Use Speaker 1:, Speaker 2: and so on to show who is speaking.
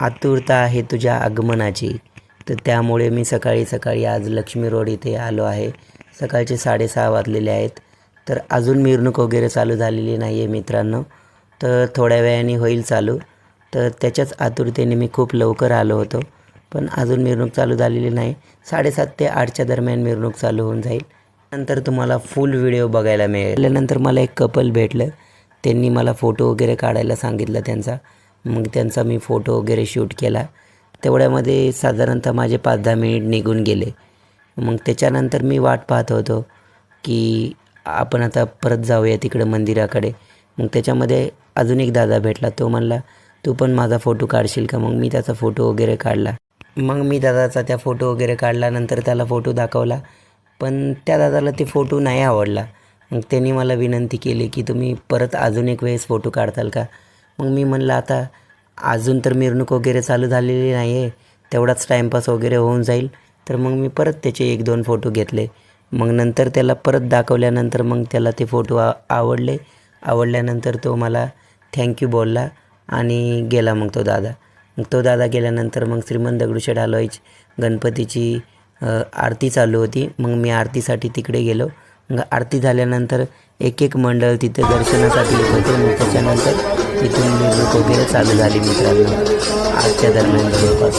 Speaker 1: आतुरता आहे तुझ्या आगमनाची. तर त्यामुळे मी सकाळी सकाळी आज लक्ष्मी रोड इथे आलो आहे. सकाळचे 6:30 वाजलेले आहेत. तर अजून मिरवणूक वगैरे चालू झालेली नाही आहे मित्रांनो. तर थोड्या वेळाने होईल चालू. तर त्याच्याच आतुरतेने मी खूप लवकर आलो होतो. पण अजून मिरवणूक चालू झालेली नाही. 7:30 ते 8च्या दरम्यान मिरवणूक चालू होऊन जाईल. नंतर तुम्हाला फुल व्हिडिओ बघायला मिळेल. त्यानंतर मला एक कपल भेटलं. त्यांनी मला फोटो वगैरे काढायला सांगितलं त्यांचा. मग त्यांचा मी फोटो वगैरे शूट केला. तेवढ्यामध्ये साधारणतः माझे 5-10 मिनिट निघून गेले. मग त्याच्यानंतर मी वाट पाहत होतो की आपण आता परत जाऊया तिकडं मंदिराकडे. मग त्याच्यामध्ये अजून एक दादा भेटला. तो म्हणला तू पण माझा फोटो काढशील का? मग मी त्याचा फोटो वगैरे काढला. मग मी दादाचा त्या फोटो वगैरे काढल्यानंतर त्याला फोटो दाखवला. पण त्या दादाला ते फोटो नाही आवडला. मग त्यांनी मला विनंती केली की तुम्ही परत अजून एक वेळेस फोटो काढताल का? मग मी म्हणलं आता अजून तर मिरवणूक वगैरे चालू झालेली नाही आहे, तेवढाच टाईमपास वगैरे होऊन जाईल. तर मग मी परत त्याचे 1-2 फोटो घेतले. मग नंतर त्याला परत दाखवल्यानंतर मग त्याला ते फोटो आवडले. आवडल्यानंतर तो मला थँक्यू बोलला आणि गेला मग तो दादा. मग तो दादा गेल्यानंतर मग श्रीमंत दगडूशेठ हलवाई गणपतीची आरती चालू होती. मग मी आरतीसाठी तिकडे गेलो. मग आरती झाल्यानंतर एक एक मंडळ तिथे दर्शनासाठी येत होते. मग त्याच्यानंतर तिथून मिरवणूक वगैरे चालू झाली मित्रांनो 8च्या दरम्यान जवळपास.